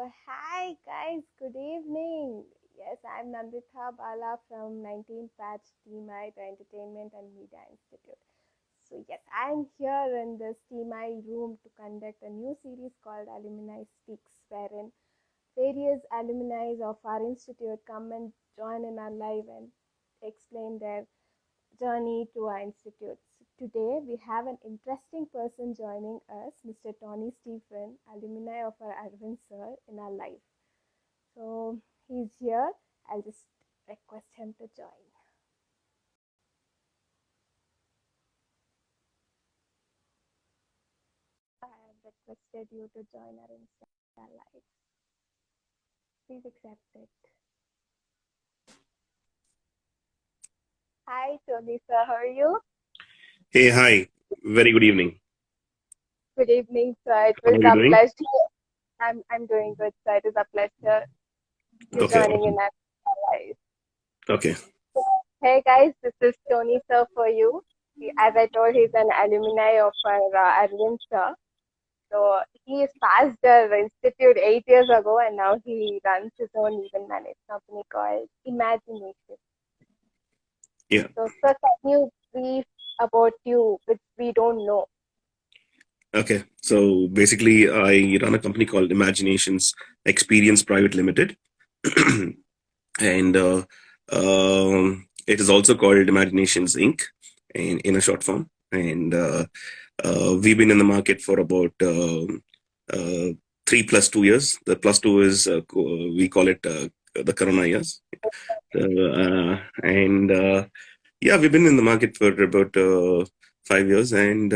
Hi guys, good evening. Yes, I'm Nandita Bala from 19th batch Team.i to Entertainment and Media Institute. So yes, I'm here in this Team.i room to conduct a new series called Alumni Speaks, wherein various alumni of our institute come and join in our live and explain their journey to our institute. So today we have an interesting person joining us, Mr. Tony Stephen, alumni of our Irwin sir, in our live. So he's here. I'll just request him to join. I have requested you to join our Insta live. Please accept it. Hi, Tony sir. How are you? Hey, hi. Very good evening. Good evening, sir. It How was are you a doing? pleasure. I'm doing good, sir. It is a pleasure you Okay, joining in awesome. our live. Okay. Hey guys, this is Tony sir for you. As I told, he's an alumni of our Irwin sir. So he passed the institute 8 years ago, and now he runs his own event management company called Imagination. Yeah. So sir, can you brief about you, which we don't know? Okay. So basically, I run a company called Emaginations Experience Private Limited. And it is also called Emaginations Inc. in a short form. And we've been in the market for about 3 plus 2 years. The plus two is, we call it the Corona years. And Yeah, we've been in the market for about 5 years, and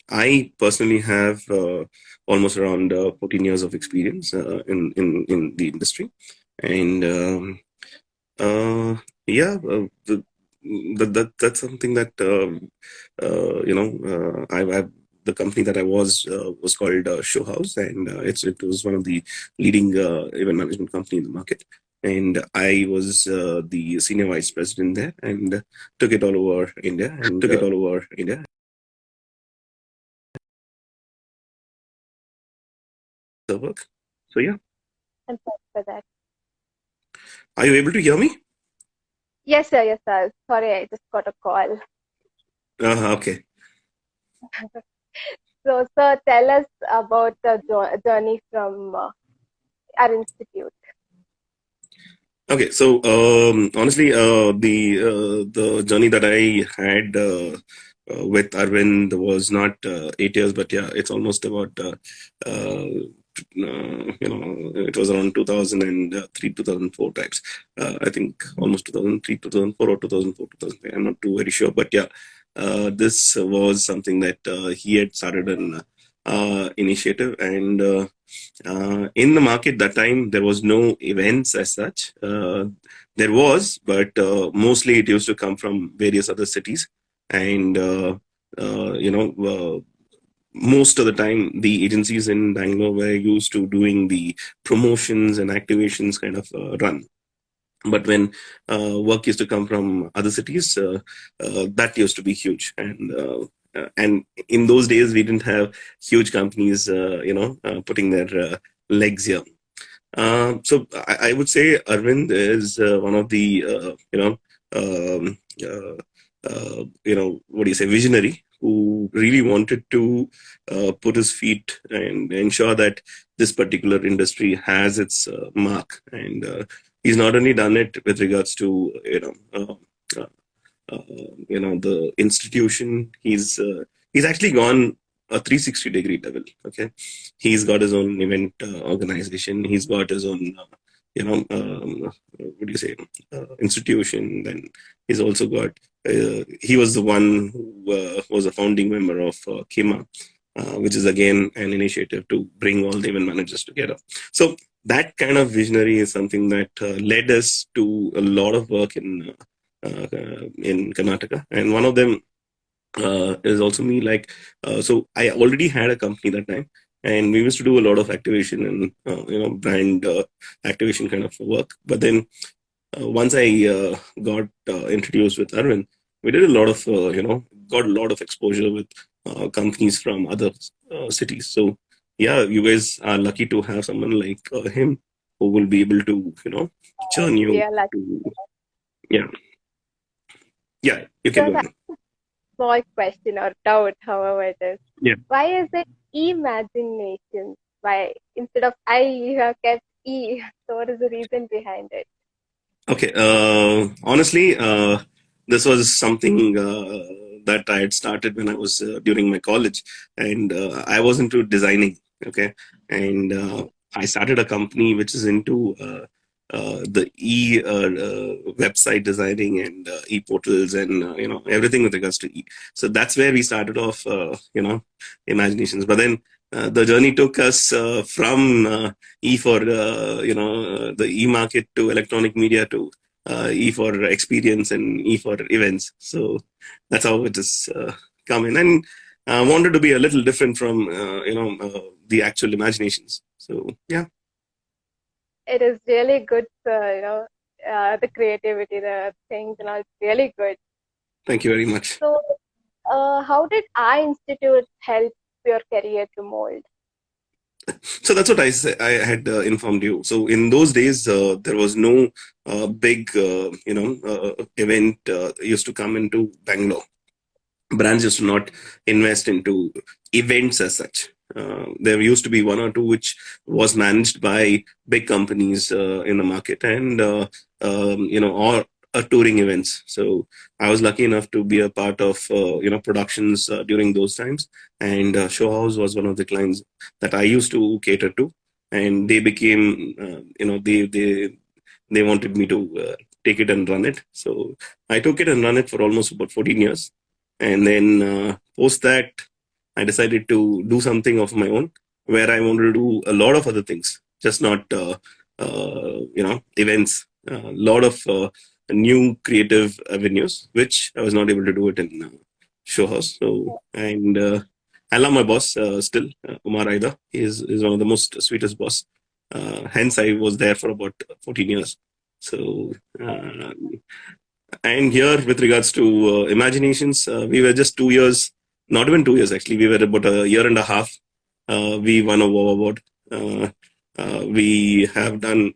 I personally have almost around 14 years of experience in the industry, and yeah, that's something that I the company that I was called Showhouse, and it was one of the leading event management company in the market. And I was the senior vice president there, and took it all over India, and the work. So yeah, And thanks for that. are you able to hear me? Yes, sir. Yes, sir. Sorry, I just got a call. Okay. So, sir, tell us about the journey from our institute. Okay, so honestly, the journey that I had with Arvind was not 8 years, but yeah, it's almost about it was around 2003, 2004 types. I think almost 2003, 2004, or 2004, 2005. I'm not too very sure, but yeah, this was something that he had started an initiative, and in the market that time there was no events as such. There was, but mostly it used to come from various other cities, and most of the time the agencies in Bangalore were used to doing the promotions and activations kind of run. But when work used to come from other cities, that used to be huge. And in those days we didn't have huge companies putting their legs here. So I would say Arvind is one of the um, what do you say, visionary, who really wanted to put his feet and ensure that this particular industry has its mark. And he's not only done it with regards to the institution. He's actually gone a 360-degree level. Okay, he's got his own event organization. He's got his own what do you say, institution. Then he's also got he was the one who was a founding member of KIMA, which is again an initiative to bring all the event managers together. So that kind of visionary is something that led us to a lot of work in Karnataka, and one of them is also me. So I already had a company that time, and we used to do a lot of activation and brand activation kind of work. But then once I got introduced with Arvind, we did a lot of got a lot of exposure with companies from other cities. So yeah, you guys are lucky to have someone like him who will be able to, churn We you are lucky. to, yeah, yeah, you can So go that on. small question or doubt, however it is. Yeah. Why is it imagination? Why instead of I you have kept E? So what is the reason behind it? Okay. Honestly, this was something that I had started when I was during my college, and I was into designing. Okay, and I started a company which is into the website designing and e portals and everything with regards to e. So that's where we started off. Imaginations, but then. The journey took us from E for the e market to electronic media to E for experience and E for events. So that's how it has come in, and wanted to be a little different from the actual imaginations. So yeah, It is really good, the creativity, the things, and all. It's really good. thank you very much. So, how did I Institute help your career to mold? So that's what I had informed you. So in those days, there was no big event used to come into Bangalore. Brands used to not invest into events as such. There used to be one or two which was managed by big companies in the market, and or touring events. So I was lucky enough to be a part of productions during those times, and Showhouse was one of the clients that I used to cater to, and they became they wanted me to take it and run it. So I took it and run it for almost about 14 years, and then post that, I decided to do something of my own where I wanted to do a lot of other things, just not, events, a lot of new creative avenues, which I was not able to do it in Showhouse. So, and I love my boss still, Umar Aida. He is one of the most sweetest boss. Hence, I was there for about 14 years. So, and here, with regards to imaginations, we were just 2 years, not even 2 years actually. We were about a year and a half. We won a WoW award. Uh, we have done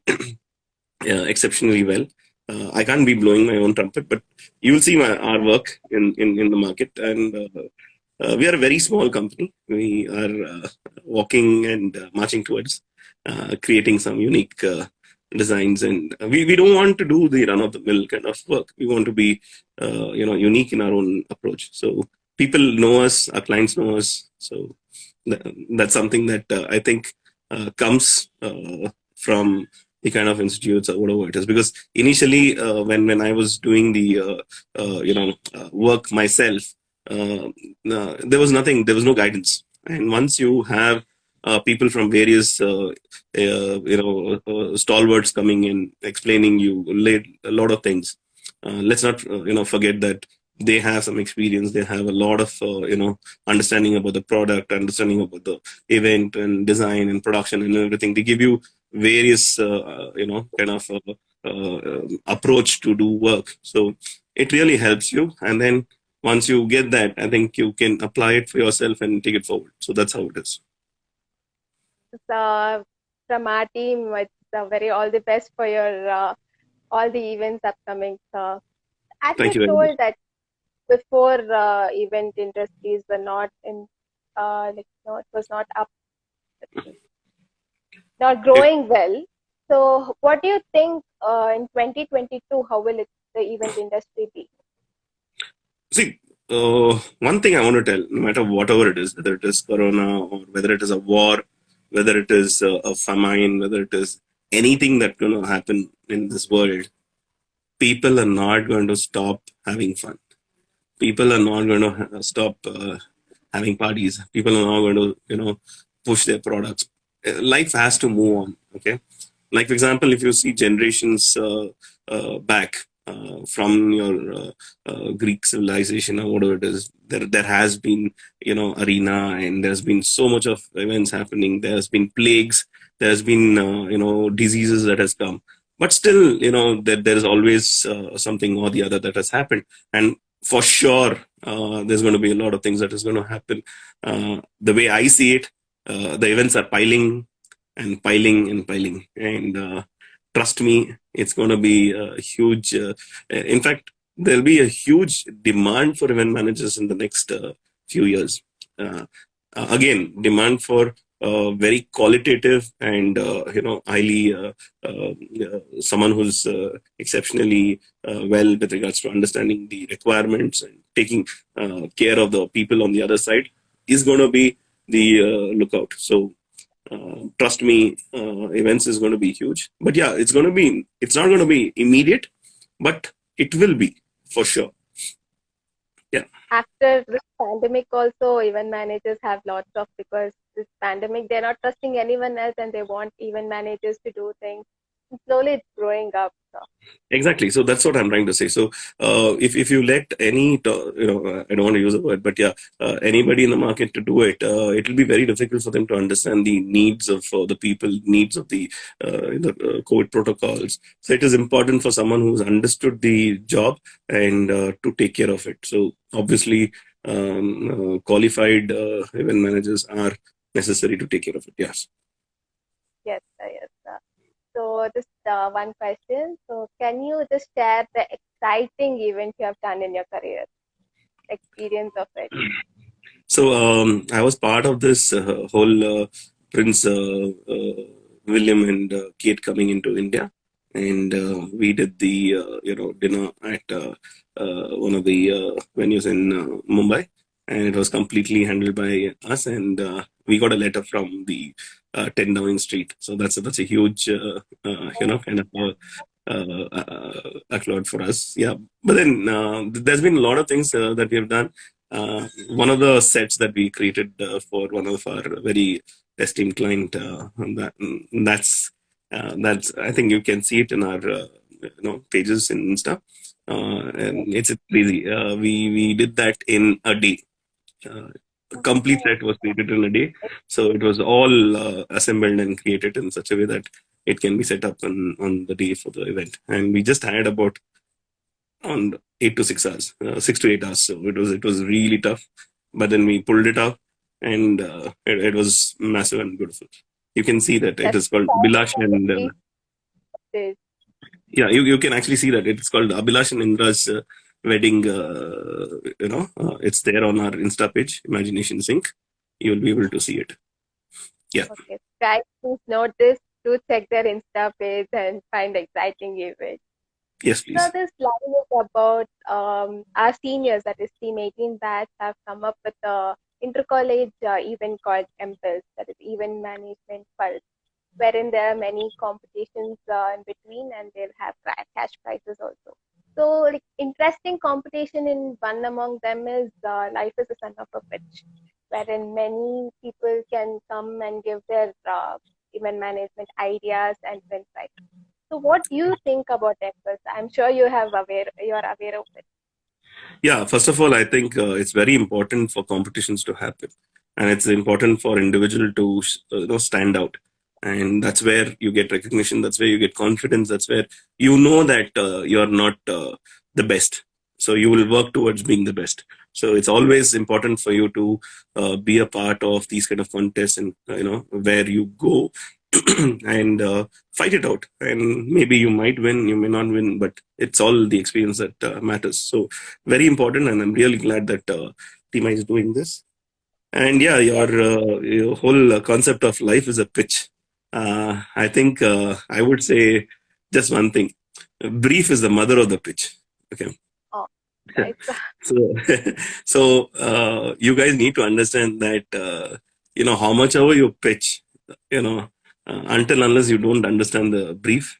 exceptionally well. I can't be blowing my own trumpet, but you will see our work in the market. And we are a very small company. We are walking and marching towards creating some unique designs, and we don't want to do the run of the mill kind of work. We want to be unique in our own approach. So people know us, our clients know us. So that's something that I think comes from the kind of institutes or whatever it is. Because initially, when I was doing the work myself, there was nothing, there was no guidance. And once you have people from various stalwarts coming in explaining you a lot of things, let's not forget that they have some experience, they have a lot of understanding about the product, understanding about the event and design and production and everything. They give you various kind of approach to do work. So it really helps you, and then once you get that, I think you can apply it for yourself and take it forward. So that's how it is. So, from our team, it's very all the best for your all the events upcoming. So, as Thank you you very much. told that before event industries were not in, it was not up, not Yeah. growing well. So, what do you think in 2022? How will the event industry be? See, one thing I want to tell, no matter whatever it is, whether it is corona or whether it is a war, whether it is a famine, whether it is anything that's going to happen in this world, people are not going to stop having fun. People are not going to stop having parties. People are not going to, push their products. Life has to move on. Okay. Like, for example, if you see generations back from your Greek civilization or whatever it is, there has been, arena, and there's been so much of events happening. There's been plagues. There's been, diseases that has come. But still, there is always something or the other that has happened. And for sure, there's going to be a lot of things that is going to happen. The way I see it, The events are piling and piling and piling, and trust me, it's going to be a huge. In fact, there'll be a huge demand for event managers in the next few years. Uh, Again, demand for very qualitative and highly someone who's exceptionally well with regards to understanding the requirements and taking care of the people on the other side is going to be the lookout. So trust me, events is going to be huge. But yeah, it's not going to be immediate, but it will be for sure. Yeah. After this pandemic also, event managers have lots of, because this pandemic, they're not trusting anyone else and they want event managers to do things. And slowly it's growing up. So Exactly. So that's what I'm trying to say. So if you let I don't want to use a word, but yeah, anybody in the market to do it, it will be very difficult for them to understand the needs of the people, needs of the COVID protocols. So it is important for someone who's understood the job and to take care of it. So obviously, qualified event managers are necessary to take care of it. Yes. yes, yes. So just one question. So can you just share the exciting event you have done in your career, experience of it? So I was part of this whole Prince William and Kate coming into India, and we did the dinner at one of the venues in Mumbai, and it was completely handled by us, and we got a letter from the 10 Downing Street. So that's a huge kind of accolade for us. Yeah, but then there's been a lot of things that we have done. One of the sets that we created for one of our very esteemed client, that's I think you can see it in our pages in Insta, and it's crazy. We did that in a day. The complete Okay. set was created in a day, so it was all assembled and created in such a way that it can be set up on the day for the event. And we just had about on 8 to 6 hours, 6 to 8 hours. So it was really tough, but then we pulled it off, and it was massive and beautiful. You can see that it That's is called Abhilash, and this. yeah, you can actually see that it's called Abhilash and Indra's wedding. It's there on our Insta page, Emaginations Inc. You will be able to see it. Yeah. Okay. Guys, please note this. Do check their Insta page and find exciting events. Yes, So please. this line is about our seniors, that is Team 18 batch, have come up with a intercollege event called EMPULSE, that is Event Management Pulse, wherein there are many competitions in between, and they'll have cash prizes also. So, like, interesting competition in one among them is Life is a Son of a Bitch, wherein many people can come and give their event management ideas and win prizes. So, what do you think about EMPULSE? I'm sure you are aware of it. Yeah, first of all, I think it's very important for competitions to happen, and it's important for individual to stand out, and that's where you get recognition. That's where you get confidence. That's where you know that you're not the best, so you will work towards being the best. So it's always important for you to be a part of these kind of contests, and where you go and fight it out. And maybe you might win, you may not win, but it's all the experience that matters. So very important, and I'm really glad that Team.i is doing this. And yeah, Yes. your whole concept of life is a pitch. I think I would say just one thing: brief is the mother of the pitch. Okay. Oh, nice. So, you guys need to understand that how much ever you pitch, until unless you don't understand the brief,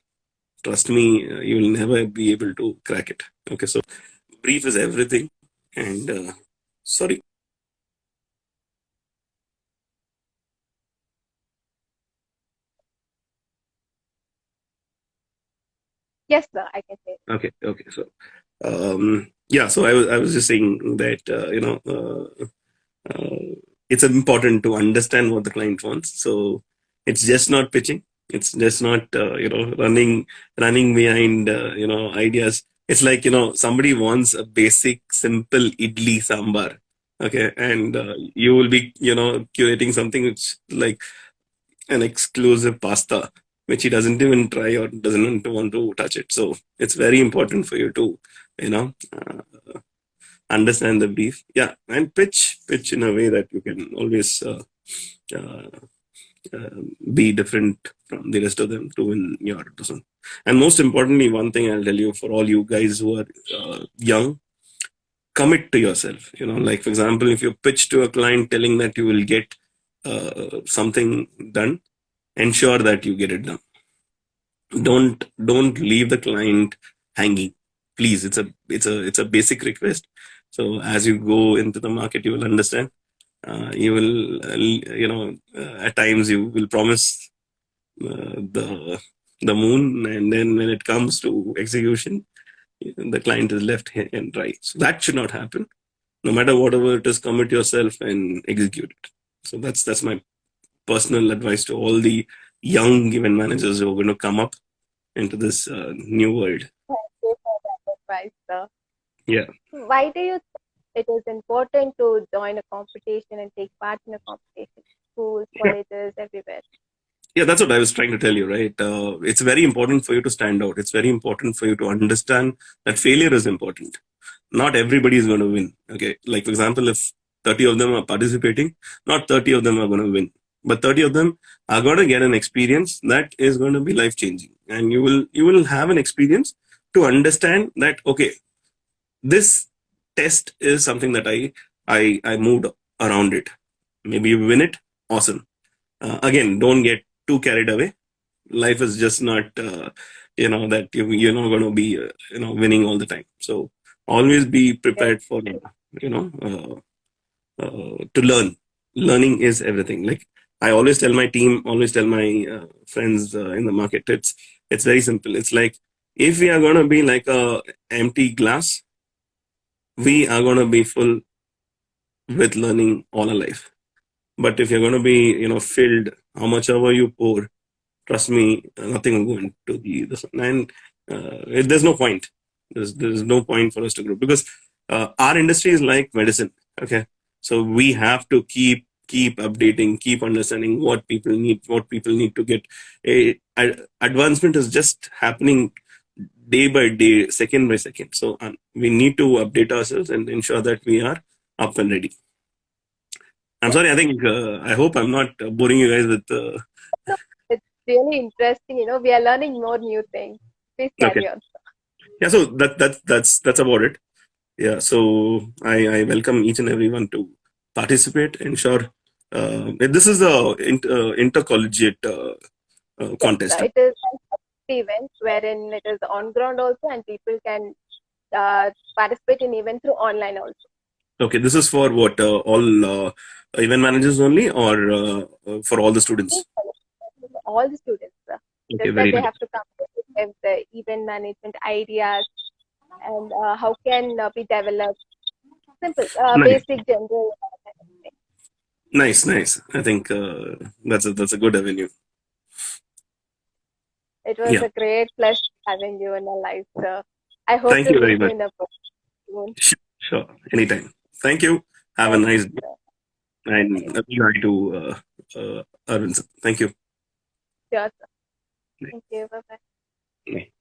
trust me, you will never be able to crack it. Okay, so brief is everything. And sorry. Yes, sir, I can say. Okay, okay. So yeah, so I was just saying that it's important to understand what the client wants. So it's just not pitching. It's just not running behind ideas. It's like somebody wants a basic simple idli sambar. Okay, and you will be, curating something which like an exclusive pasta, which he doesn't even try or doesn't want to touch it. So it's very important for you to, you know, understand the brief. Yeah, and pitch in a way that you can always uh, be different from the rest of them to win your person. And most importantly, one thing I'll tell you for all you guys who are young, commit to yourself. Like for example, if you pitch to a client telling that you will get something done, ensure that you get it done. Don't leave the client hanging, please. It's a basic request. So as you go into the market, you will understand. You will at times you will promise the moon, and then when it comes to execution, the client is left high and dry. So that should not happen. No matter whatever it is, commit yourself and execute it. So that's my personal advice to all the young event managers who are going to come up into this new world. Thank you for that advice, sir. Yeah. Why do you think it is important to join a competition and take part in a competition? Schools, Yeah. colleges, everywhere. Yeah, that's what I was trying to tell you, right? It's very important for you to stand out. It's very important for you to understand that failure is important. Not everybody is going to win. Okay. Like, for example, if 30 of them are participating, not 30 of them are going to win, but 30 of them are going to get an experience that is going to be life changing. And you will have an experience to understand that, okay, this test is something that I moved around it. Maybe you win it. Awesome. Again, don't get too carried away. Life is just not that you're not going to be winning all the time. So always be Yes. prepared for to learn. Learning is everything. Like I always tell my team, always tell my friends in the market, it's very simple. It's like, if we are going to be like a empty glass, we are going to be full with learning all our life. But if you're going to be filled, how much ever you pour, trust me, nothing will go into the sun. And there's no point. There's no point for us to grow, because our industry is like medicine. Okay, so we have to keep updating, keep understanding what people need to get. Advancement is just happening day by day, second by second. So we need to update ourselves and ensure that we are up and ready. I'm Yes. sorry. I think I hope I'm not boring you guys with. So it's really interesting. We are learning more new things. Please Okay. carry on. Yeah. So that's about it. Yeah. So I welcome each and everyone to participate. Ensure this is a intercollegiate Yes, contest. it is an event wherein it is on ground also, and people can participate in even through online also. Okay. This is for what, all event managers only, or for all the students. All the students. Okay. Just that Very they nice. have to come with the event management ideas and how can be developed. Simple, Nice. basic, general. Nice. Nice. I think that's a good avenue. It was Yeah. a great pleasure having you in our life, sir. I hope Thank to you meet very you much. in the soon. Sure. Sure. Anytime. Thank you. Have a Thank nice you, day. sir. And try to Arvind. Thank you. Sure, sir. Thank you. Bye bye. Bye.